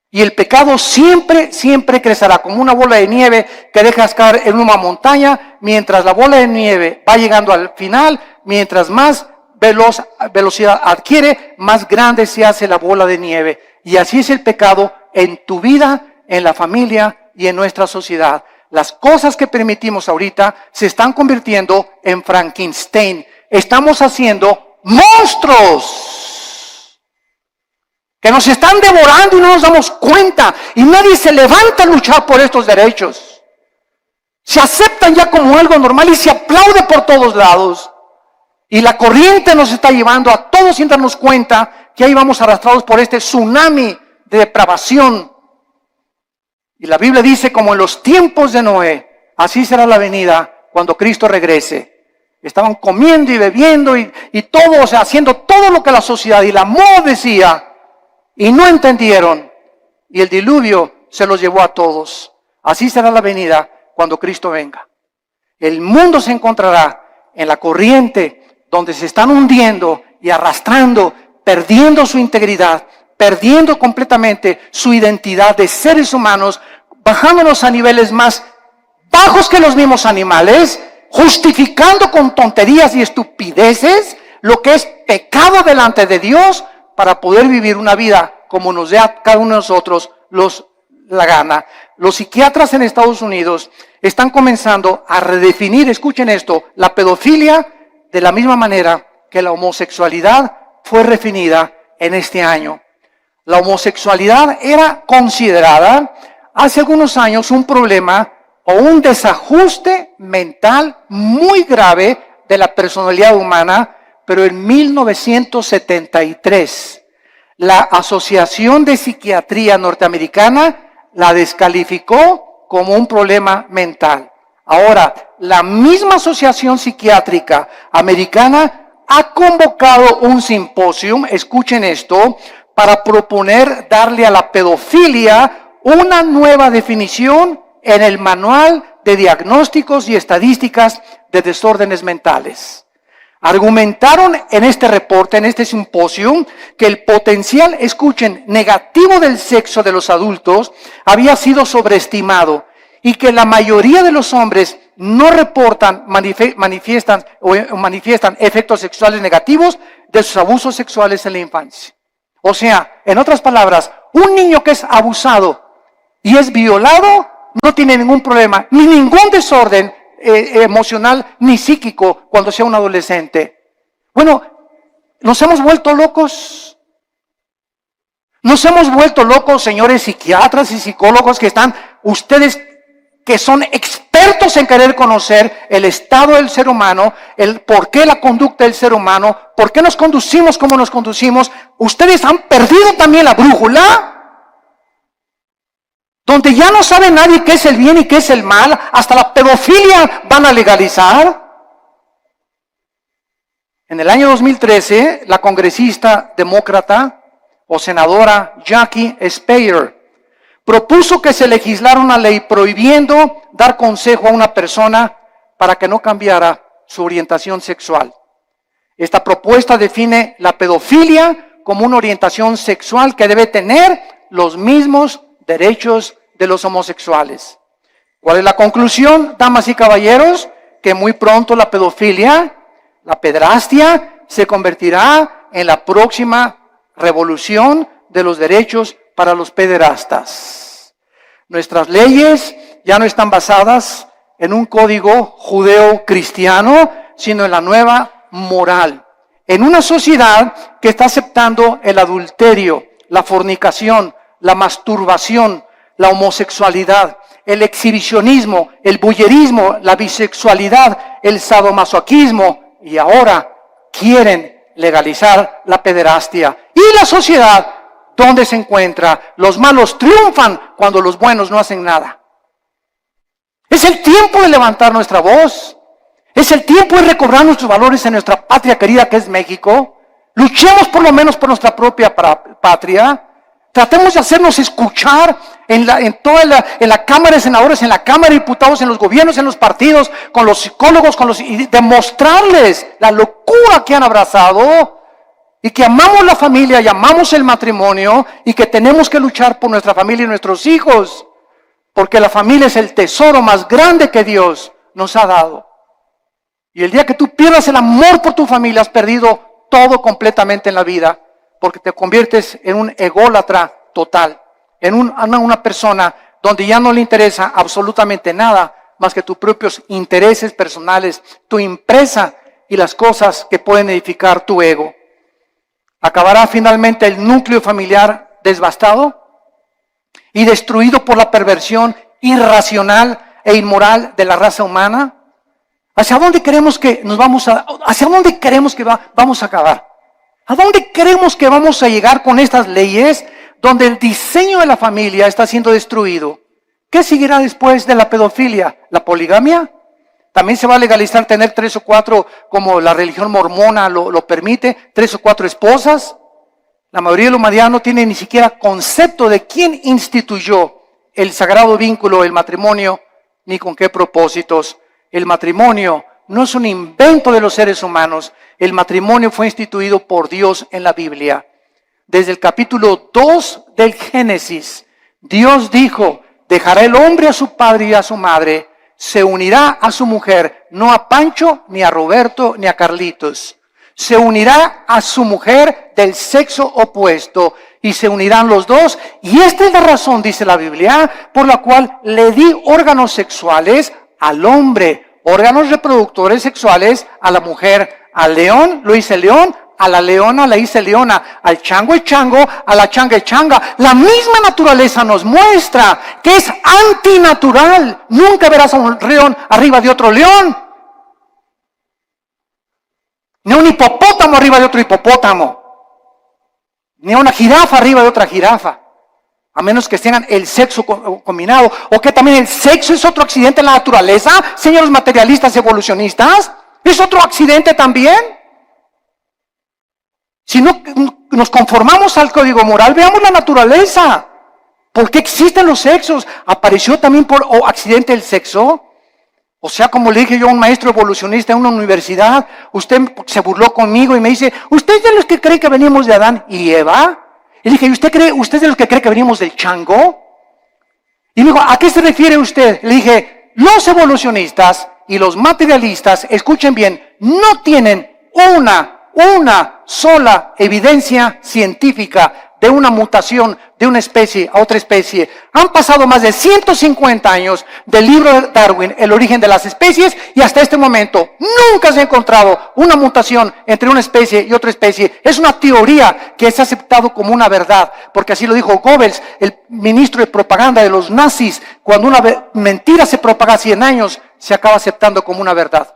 Y el pecado siempre, siempre crecerá como una bola de nieve que dejas caer en una montaña, mientras la bola de nieve va llegando al final, mientras más velocidad adquiere, más grande se hace la bola de nieve. Y así es el pecado en tu vida, en la familia y en nuestra sociedad. Las cosas que permitimos ahorita se están convirtiendo en Frankenstein. Estamos haciendo monstruos que nos están devorando y no nos damos cuenta. Y nadie se levanta a luchar por estos derechos. Se aceptan ya como algo normal y se aplaude por todos lados. Y la corriente nos está llevando a todos sin darnos cuenta que ahí vamos arrastrados por este tsunami de depravación. Y la Biblia dice, como en los tiempos de Noé, así será la venida cuando Cristo regrese. Estaban comiendo y bebiendo y todo, o sea, haciendo todo lo que la sociedad y la moda decía. Y no entendieron. Y el diluvio se los llevó a todos. Así será la venida cuando Cristo venga. El mundo se encontrará en la corriente donde se están hundiendo y arrastrando, perdiendo su integridad, perdiendo completamente su identidad de seres humanos, bajándonos a niveles más bajos que los mismos animales, justificando con tonterías y estupideces lo que es pecado delante de Dios para poder vivir una vida como nos dé a cada uno de nosotros la gana. Los psiquiatras en Estados Unidos están comenzando a redefinir, escuchen esto, la pedofilia de la misma manera que la homosexualidad fue definida en este año. La homosexualidad era considerada hace algunos años un problema o un desajuste mental muy grave de la personalidad humana, pero en 1973 la Asociación de Psiquiatría Norteamericana la descalificó como un problema mental. Ahora, la misma Asociación Psiquiátrica Americana ha convocado un simposio, escuchen esto, para proponer darle a la pedofilia una nueva definición en el Manual de Diagnósticos y Estadísticas de Desórdenes Mentales. Argumentaron en este reporte, en este simposio, que el potencial, escuchen, negativo del sexo de los adultos había sido sobreestimado y que la mayoría de los hombres no reportan, manifiestan efectos sexuales negativos de sus abusos sexuales en la infancia. O sea, en otras palabras, un niño que es abusado y es violado no tiene ningún problema, ni ningún desorden emocional ni psíquico cuando sea un adolescente. Bueno, nos hemos vuelto locos. Nos hemos vuelto locos, señores psiquiatras y psicólogos que están, ustedes que son expertos en querer conocer el estado del ser humano, el por qué la conducta del ser humano, por qué nos conducimos como nos conducimos. Ustedes han perdido también la brújula, donde ya no sabe nadie qué es el bien y qué es el mal, hasta la pedofilia van a legalizar. En el año 2013, la congresista demócrata o senadora Jackie Speier propuso que se legislara una ley prohibiendo dar consejo a una persona para que no cambiara su orientación sexual. Esta propuesta define la pedofilia como una orientación sexual que debe tener los mismos derechos de los homosexuales. ¿Cuál es la conclusión, damas y caballeros? Que muy pronto la pedofilia, la pederastia, se convertirá en la próxima revolución de los derechos para los pederastas. Nuestras leyes ya no están basadas en un código judeo-cristiano, sino en la nueva moral. En una sociedad que está aceptando el adulterio, la fornicación, la masturbación, la homosexualidad, el exhibicionismo, el voyerismo, la bisexualidad, el sadomasoquismo, y ahora quieren legalizar la pederastia. Y la sociedad, ¿dónde se encuentra? Los malos triunfan cuando los buenos no hacen nada. Es el tiempo de levantar nuestra voz. Es el tiempo de recobrar nuestros valores en nuestra patria querida que es México. Luchemos por lo menos por nuestra propia patria. Tratemos de hacernos escuchar en la Cámara de Senadores, en la Cámara de Diputados, en los gobiernos, en los partidos, con los psicólogos, y demostrarles la locura que han abrazado y que amamos la familia y amamos el matrimonio y que tenemos que luchar por nuestra familia y nuestros hijos, porque la familia es el tesoro más grande que Dios nos ha dado. Y el día que tú pierdas el amor por tu familia, has perdido todo completamente en la vida, porque te conviertes en un ególatra total, en una persona donde ya no le interesa absolutamente nada más que tus propios intereses personales, tu empresa y las cosas que pueden edificar tu ego. Acabará finalmente el núcleo familiar devastado y destruido por la perversión irracional e inmoral de la raza humana. ¿Hacia dónde queremos que vamos a acabar? ¿A dónde creemos que vamos a llegar con estas leyes donde el diseño de la familia está siendo destruido? ¿Qué seguirá después de la pedofilia? ¿La poligamia? ¿También se va a legalizar tener 3 o 4, como la religión mormona lo permite, 3 o 4 esposas? La mayoría de la humanidad no tiene ni siquiera concepto de quién instituyó el sagrado vínculo, el matrimonio, ni con qué propósitos. El matrimonio no es un invento de los seres humanos. El matrimonio fue instituido por Dios en la Biblia. Desde el capítulo 2 del Génesis, Dios dijo: dejará el hombre a su padre y a su madre, se unirá a su mujer, no a Pancho, ni a Roberto, ni a Carlitos. Se unirá a su mujer del sexo opuesto y se unirán los dos. Y esta es la razón, dice la Biblia, por la cual le di órganos sexuales al hombre, órganos reproductores sexuales a la mujer. Al león lo hice león, a la leona la hice leona, al chango el chango, a la changa el changa. La misma naturaleza nos muestra que es antinatural. Nunca verás a un león arriba de otro león, ni a un hipopótamo arriba de otro hipopótamo, ni a una jirafa arriba de otra jirafa, a menos que tengan el sexo combinado. O que también el sexo es otro accidente en la naturaleza, señores materialistas evolucionistas. ¿Es otro accidente también? Si no nos conformamos al código moral, veamos la naturaleza. ¿Por qué existen los sexos? ¿Apareció también por accidente el sexo? O sea, como le dije yo a un maestro evolucionista en una universidad, usted se burló conmigo y me dice: ¿usted es de los que cree que venimos de Adán y Eva? Y le dije: ¿usted es de los que cree que venimos del chango? Y me dijo: ¿a qué se refiere usted? Le dije: los evolucionistas y los materialistas, escuchen bien, no tienen una sola evidencia científica de una mutación de una especie a otra especie. Han pasado más de 150 años del libro de Darwin, El origen de las especies, y hasta este momento nunca se ha encontrado una mutación entre una especie y otra especie. Es una teoría que es aceptado como una verdad, porque así lo dijo Goebbels, el ministro de propaganda de los nazis. Cuando una mentira se propaga 100 años, se acaba aceptando como una verdad.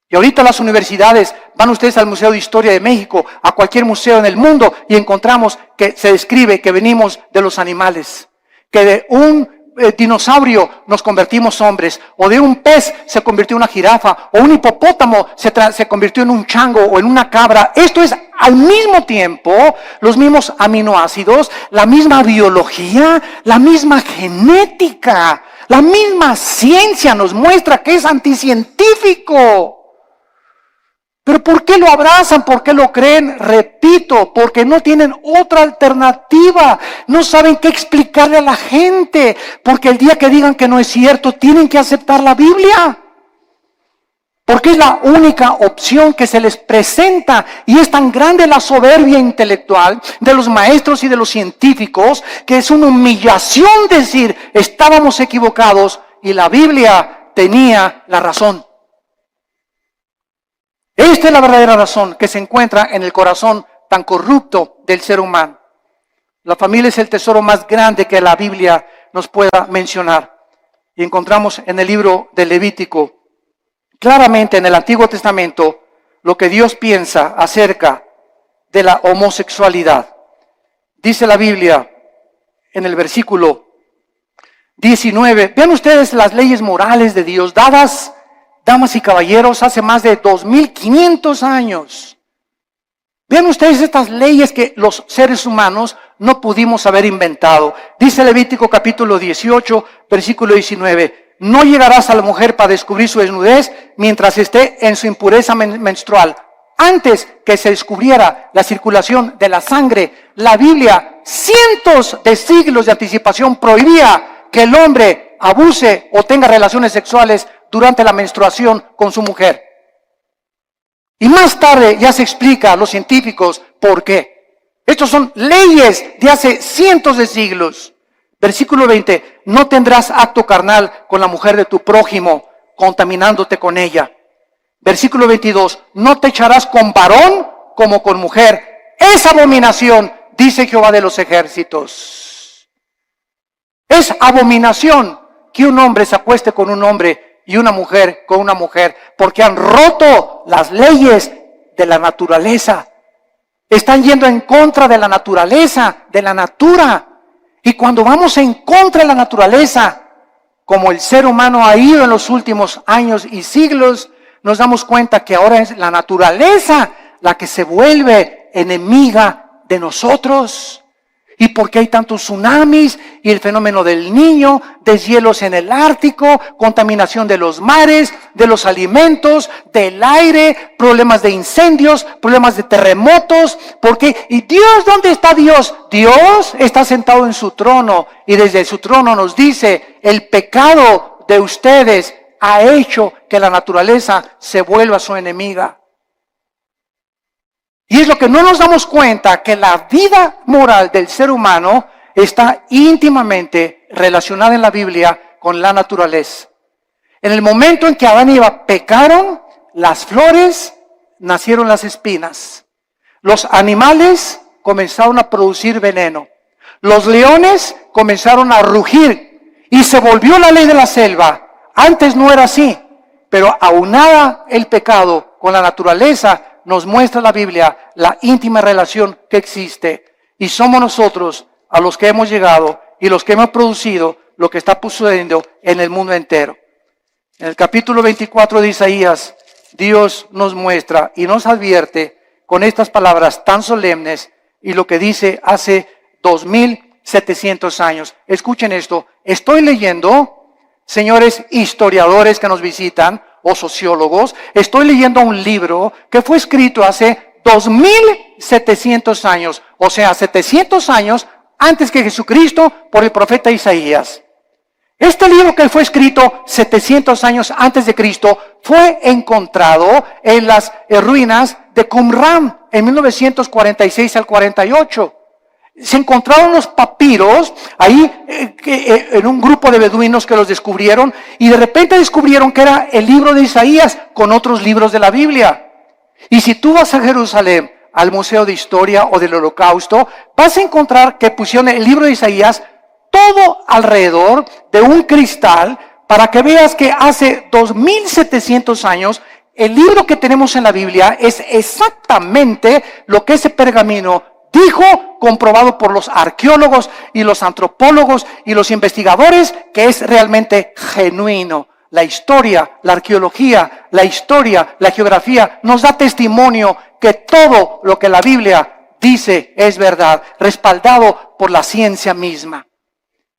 Y ahorita las universidades, van ustedes al Museo de Historia de México, a cualquier museo en el mundo, y encontramos que se describe que venimos de los animales, que de un dinosaurio nos convertimos hombres, o de un pez se convirtió en una jirafa, o un hipopótamo se convirtió en un chango o en una cabra. Esto es al mismo tiempo los mismos aminoácidos, la misma biología, la misma genética, la misma ciencia nos muestra que es anticientífico. ¿Pero por qué lo abrazan? ¿Por qué lo creen? Repito, porque no tienen otra alternativa. No saben qué explicarle a la gente. Porque el día que digan que no es cierto, tienen que aceptar la Biblia. Porque es la única opción que se les presenta. Y es tan grande la soberbia intelectual de los maestros y de los científicos, que es una humillación decir: estábamos equivocados y la Biblia tenía la razón. Esta es la verdadera razón que se encuentra en el corazón tan corrupto del ser humano. La familia es el tesoro más grande que la Biblia nos pueda mencionar. Y encontramos en el libro de Levítico, claramente en el Antiguo Testamento, lo que Dios piensa acerca de la homosexualidad. Dice la Biblia en el versículo 19, vean ustedes las leyes morales de Dios dadas, damas y caballeros, hace más de 2500 años. Vean ustedes estas leyes que los seres humanos no pudimos haber inventado. Dice Levítico capítulo 18, versículo 19. No llegarás a la mujer para descubrir su desnudez mientras esté en su impureza menstrual. Antes que se descubriera la circulación de la sangre, la Biblia, cientos de siglos de anticipación, prohibía que el hombre abuse o tenga relaciones sexuales durante la menstruación con su mujer. Y más tarde ya se explica a los científicos por qué. Estos son leyes de hace cientos de siglos. Versículo 20, no tendrás acto carnal con la mujer de tu prójimo, contaminándote con ella. Versículo 22, no te echarás con varón como con mujer. Es abominación, dice Jehová de los ejércitos. Es abominación que un hombre se acueste con un hombre y una mujer con una mujer, porque han roto las leyes de la naturaleza. Están yendo en contra de la naturaleza, de la natura. Y cuando vamos en contra de la naturaleza, como el ser humano ha ido en los últimos años y siglos, nos damos cuenta que ahora es la naturaleza la que se vuelve enemiga de nosotros. ¿Y por qué hay tantos tsunamis y el fenómeno del Niño, deshielos en el Ártico, contaminación de los mares, de los alimentos, del aire, problemas de incendios, problemas de terremotos? ¿Por qué? ¿Y Dios, dónde está Dios? Dios está sentado en su trono y desde su trono nos dice, el pecado de ustedes ha hecho que la naturaleza se vuelva su enemiga. Y es lo que no nos damos cuenta, que la vida moral del ser humano está íntimamente relacionada en la Biblia con la naturaleza. En el momento en que Adán y Eva pecaron, las flores nacieron las espinas. Los animales comenzaron a producir veneno. Los leones comenzaron a rugir y se volvió la ley de la selva. Antes no era así, pero aunada el pecado con la naturaleza, nos muestra la Biblia la íntima relación que existe. Y somos nosotros a los que hemos llegado y los que hemos producido lo que está sucediendo en el mundo entero. En el capítulo 24 de Isaías, Dios nos muestra y nos advierte con estas palabras tan solemnes y lo que dice hace 2700 años. Escuchen esto. Estoy leyendo, señores historiadores que nos visitan, o sociólogos, estoy leyendo un libro que fue escrito hace 2700 años, o sea, 700 años antes que Jesucristo, por el profeta Isaías. Este libro que fue escrito 700 años antes de Cristo fue encontrado en las ruinas de Qumran en 1946 al 48. Se encontraron los papiros ahí en un grupo de beduinos que los descubrieron y de repente descubrieron que era el libro de Isaías con otros libros de la Biblia. Y si tú vas a Jerusalén, al Museo de Historia o del Holocausto, vas a encontrar que pusieron el libro de Isaías todo alrededor de un cristal para que veas que hace 2700 años el libro que tenemos en la Biblia es exactamente lo que ese pergamino dijo, comprobado por los arqueólogos y los antropólogos y los investigadores, que es realmente genuino. La historia, la arqueología, la historia, la geografía nos da testimonio que todo lo que la Biblia dice es verdad, respaldado por la ciencia misma.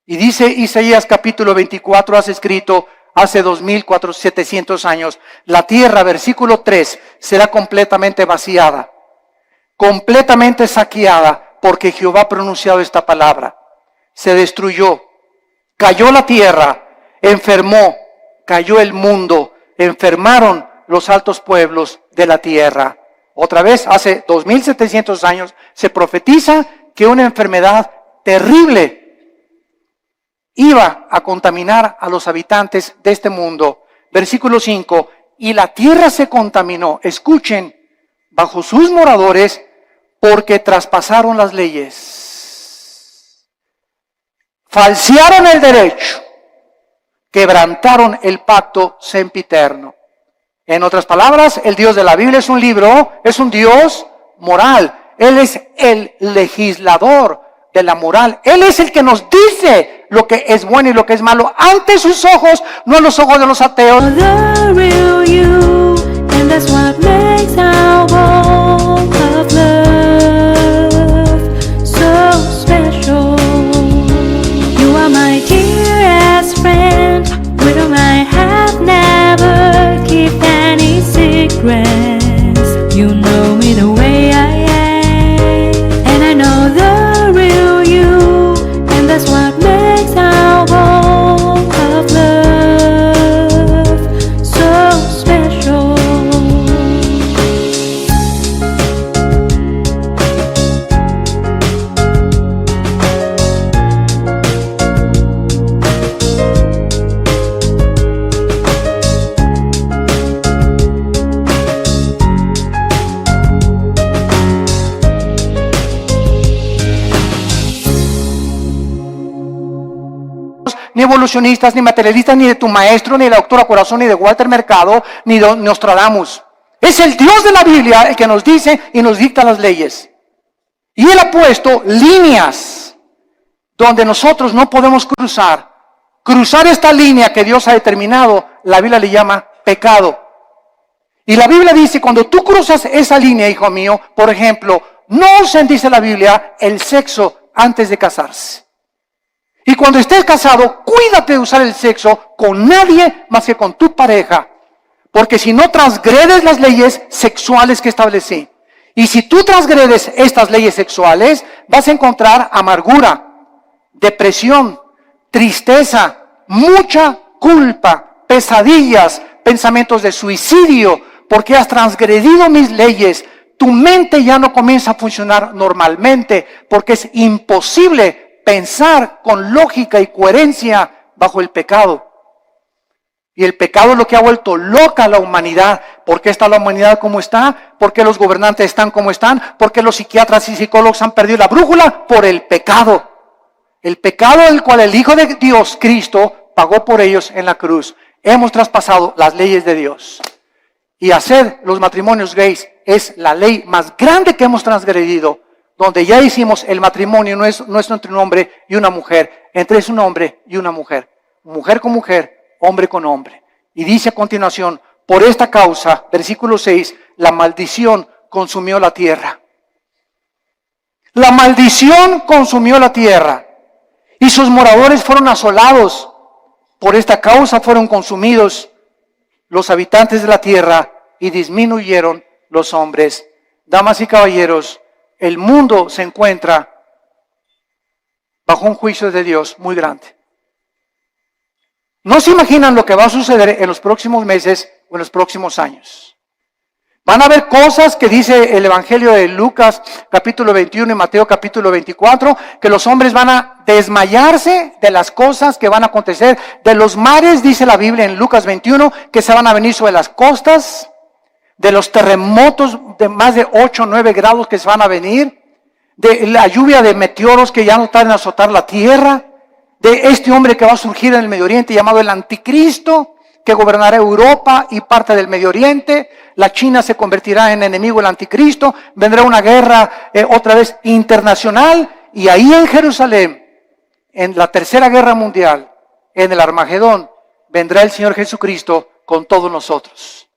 Y dice Isaías capítulo 24, has escrito hace 2700 años, la tierra, versículo 3, será completamente vaciada, completamente saqueada, porque Jehová ha pronunciado esta palabra. Se destruyó, cayó la tierra, enfermó, cayó el mundo, enfermaron los altos pueblos de la tierra. Otra vez, hace 2700 años, se profetiza que una enfermedad terrible iba a contaminar a los habitantes de este mundo. Versículo 5, y la tierra se contaminó, escuchen, bajo sus moradores, porque traspasaron las leyes, falsearon el derecho, quebrantaron el pacto sempiterno. En otras palabras, el Dios de la Biblia es un libro, es un Dios moral. Él es el legislador de la moral. Él es el que nos dice lo que es bueno y lo que es malo ante sus ojos, no los ojos de los ateos. The real you, and that's what makes our walk of love so special. You are my dearest friend, with whom I have never kept any secrets. You know me the way I am, and I know the real you, and that's what makes our walk of love so special. ni evolucionistas, ni materialistas, ni de tu maestro, ni de la doctora Corazón, ni de Walter Mercado, ni de Nostradamus. Es el Dios de la Biblia el que nos dice y nos dicta las leyes. Y Él ha puesto líneas donde nosotros no podemos cruzar. Cruzar esta línea que Dios ha determinado, la Biblia le llama pecado. Y la Biblia dice, cuando tú cruzas esa línea, hijo mío, por ejemplo, no usen, dice la Biblia, el sexo antes de casarse. Y cuando estés casado, cuídate de usar el sexo con nadie más que con tu pareja. Porque si no transgredes las leyes sexuales que establecí. Y si tú transgredes estas leyes sexuales, vas a encontrar amargura, depresión, tristeza, mucha culpa, pesadillas, pensamientos de suicidio, porque has transgredido mis leyes. Tu mente ya no comienza a funcionar normalmente, porque es imposible pensar con lógica y coherencia bajo el pecado. Y el pecado es lo que ha vuelto loca a la humanidad. ¿Por qué está la humanidad como está? ¿Por qué los gobernantes están como están? ¿Por qué los psiquiatras y psicólogos han perdido la brújula? Por el pecado. El pecado del cual el Hijo de Dios, Cristo, pagó por ellos en la cruz. Hemos traspasado las leyes de Dios. Y hacer los matrimonios gays es la ley más grande que hemos transgredido, donde ya hicimos el matrimonio, no es entre un hombre y una mujer, entre es un hombre y una mujer, mujer con mujer, hombre con hombre. Y dice a continuación, por esta causa, versículo 6, la maldición consumió la tierra. La maldición consumió la tierra y sus moradores fueron asolados. Por esta causa fueron consumidos los habitantes de la tierra y disminuyeron los hombres. Damas y caballeros, el mundo se encuentra bajo un juicio de Dios muy grande. No se imaginan lo que va a suceder en los próximos meses o en los próximos años. Van a haber cosas que dice el Evangelio de Lucas capítulo 21 y Mateo capítulo 24, que los hombres van a desmayarse de las cosas que van a acontecer. De los mares, dice la Biblia en Lucas 21, que se van a venir sobre las costas. De los terremotos de más de 8 o 9 grados que se van a venir. De la lluvia de meteoros que ya no tardan en azotar la tierra. De este hombre que va a surgir en el Medio Oriente llamado el Anticristo, que gobernará Europa y parte del Medio Oriente. La China se convertirá en enemigo del Anticristo. Vendrá una guerra otra vez internacional. Y ahí en Jerusalén, en la Tercera Guerra Mundial, en el Armagedón, vendrá el Señor Jesucristo con todos nosotros.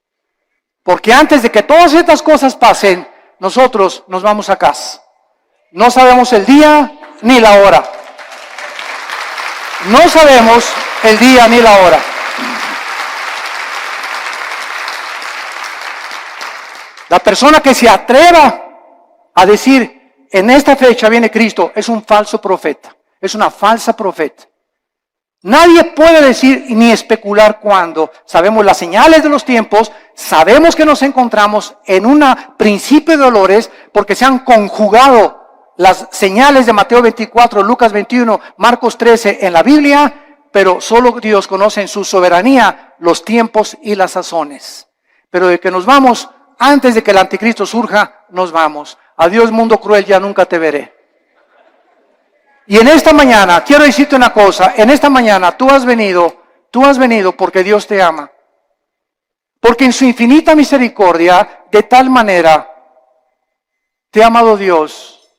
Porque antes de que todas estas cosas pasen, nosotros nos vamos a casa. No sabemos el día ni la hora. No sabemos el día ni la hora. La persona que se atreva a decir, en esta fecha viene Cristo, es un falso profeta, es una falsa profeta. Nadie puede decir ni especular cuándo. Sabemos las señales de los tiempos, sabemos que nos encontramos en un principio de dolores porque se han conjugado las señales de Mateo 24, Lucas 21, Marcos 13 en la Biblia, pero solo Dios conoce en su soberanía los tiempos y las sazones. Pero de que nos vamos, antes de que el anticristo surja, nos vamos. Adiós mundo cruel, ya nunca te veré. Y en esta mañana, quiero decirte una cosa, en esta mañana tú has venido porque Dios te ama. Porque en su infinita misericordia, de tal manera, te ha amado Dios,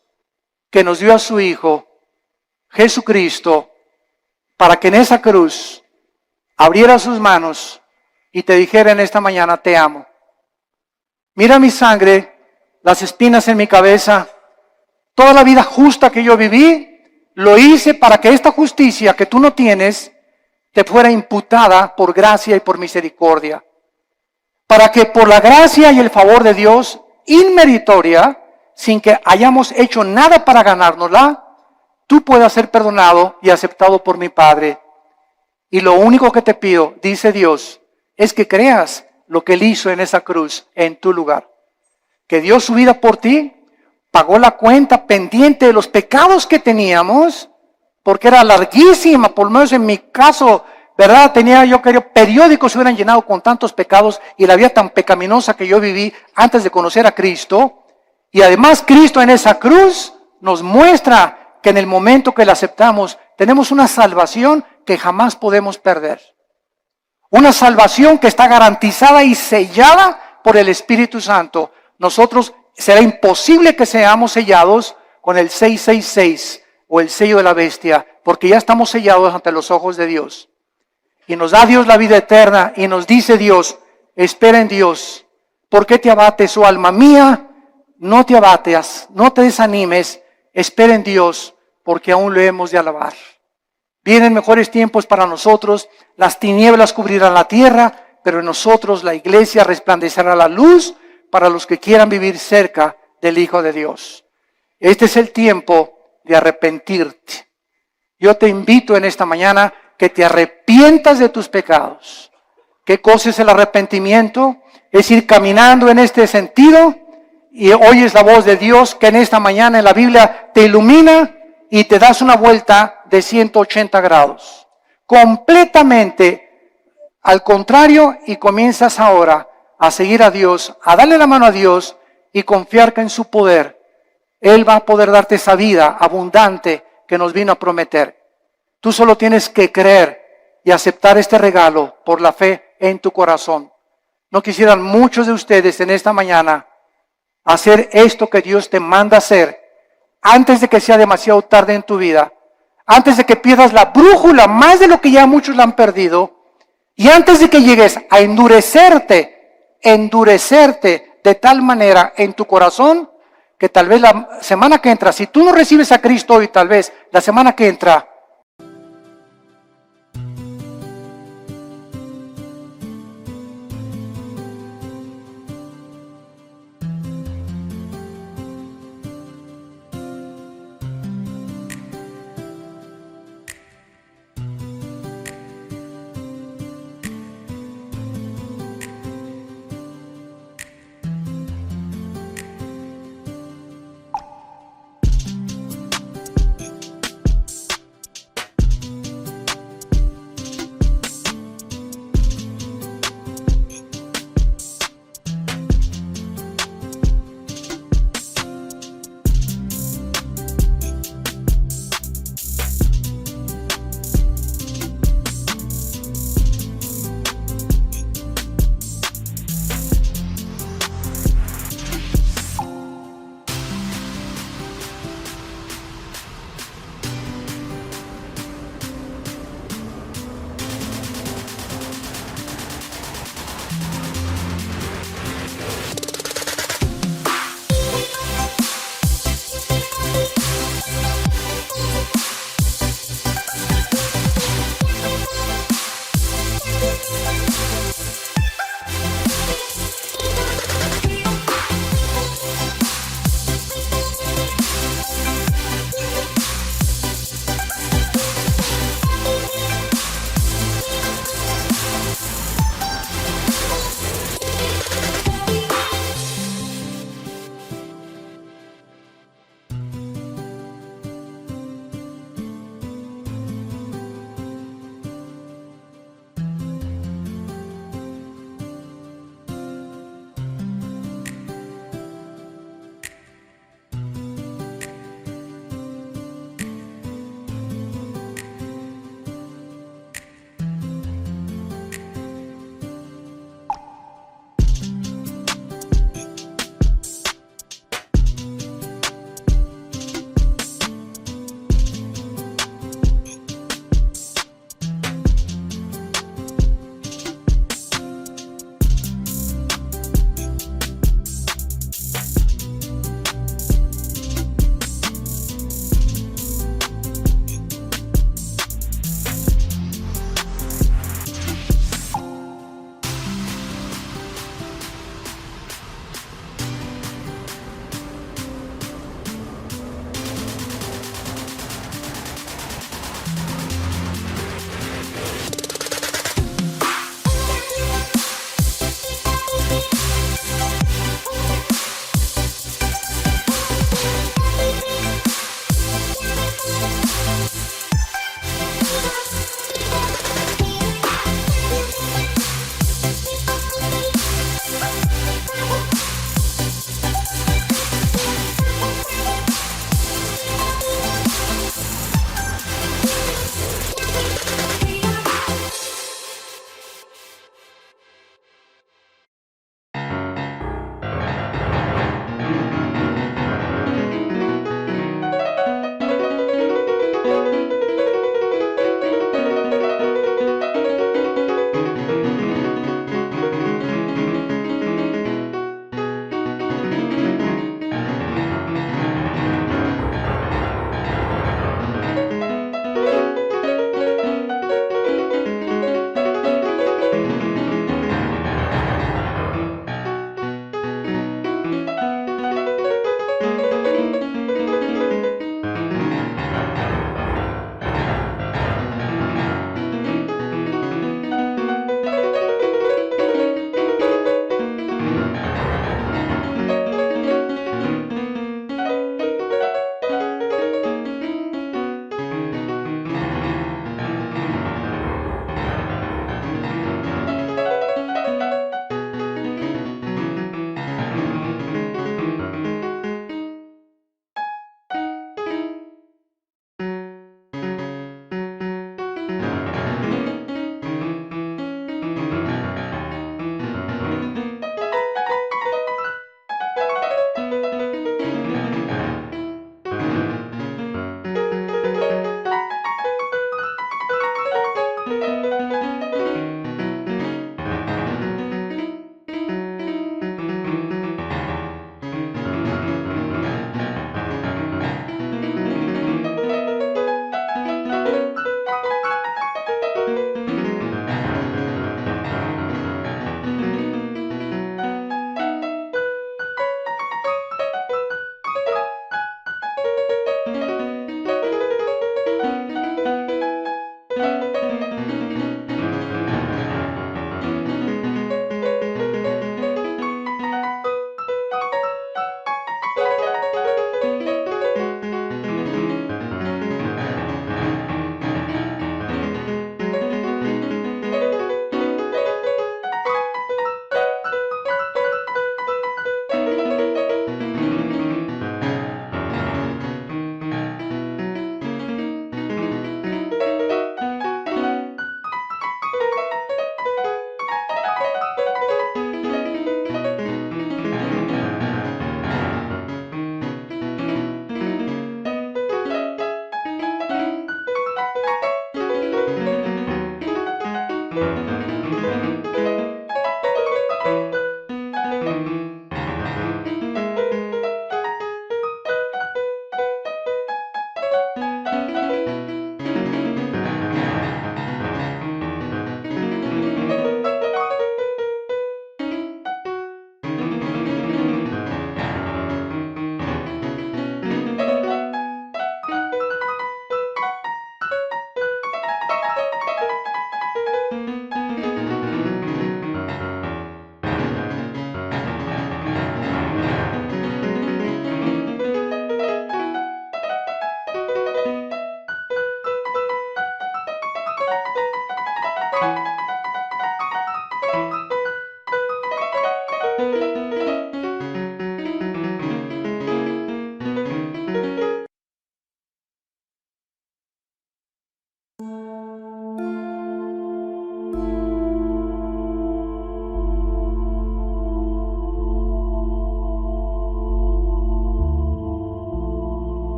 que nos dio a su Hijo, Jesucristo, para que en esa cruz abriera sus manos y te dijera en esta mañana, te amo. Mira mi sangre, las espinas en mi cabeza, toda la vida justa que yo viví, lo hice para que esta justicia que tú no tienes te fuera imputada por gracia y por misericordia. Para que por la gracia y el favor de Dios, inmeritoria, sin que hayamos hecho nada para ganárnosla, tú puedas ser perdonado y aceptado por mi Padre. Y lo único que te pido, dice Dios, es que creas lo que Él hizo en esa cruz, en tu lugar. Que dio su vida por ti, pagó la cuenta pendiente de los pecados que teníamos, porque era larguísima, por lo menos en mi caso, ¿verdad? Yo quería periódicos se hubieran llenado con tantos pecados y la vida tan pecaminosa que yo viví antes de conocer a Cristo. Y además Cristo en esa cruz nos muestra que en el momento que la aceptamos, tenemos una salvación que jamás podemos perder. Una salvación que está garantizada y sellada por el Espíritu Santo. Nosotros será imposible que seamos sellados con el 666 o el sello de la bestia, porque ya estamos sellados ante los ojos de Dios. Y nos da Dios la vida eterna y nos dice Dios, espera en Dios. ¿Por qué te abates, oh alma mía? No te abates, no te desanimes, espera en Dios, porque aún lo hemos de alabar. Vienen mejores tiempos para nosotros, las tinieblas cubrirán la tierra, pero en nosotros la iglesia resplandecerá la luz para los que quieran vivir cerca del Hijo de Dios. Este es el tiempo de arrepentirte. Yo te invito en esta mañana que te arrepientas de tus pecados. ¿Qué cosa es el arrepentimiento? Es ir caminando en este sentido y oyes la voz de Dios que en esta mañana en la Biblia te ilumina y te das una vuelta de 180 grados. Completamente al contrario, y comienzas ahora a seguir a Dios, a darle la mano a Dios y confiar que en su poder Él va a poder darte esa vida abundante que nos vino a prometer. Tú solo tienes que creer y aceptar este regalo por la fe en tu corazón. ¿No quisieran muchos de ustedes en esta mañana hacer esto que Dios te manda hacer antes de que sea demasiado tarde en tu vida? Antes de que pierdas la brújula más de lo que ya muchos la han perdido, y antes de que llegues a endurecerte de tal manera en tu corazón que tal vez la semana que entra, si tú no recibes a Cristo hoy, tal vez la semana que entra,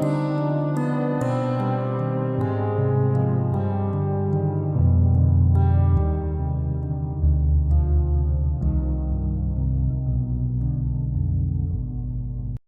you.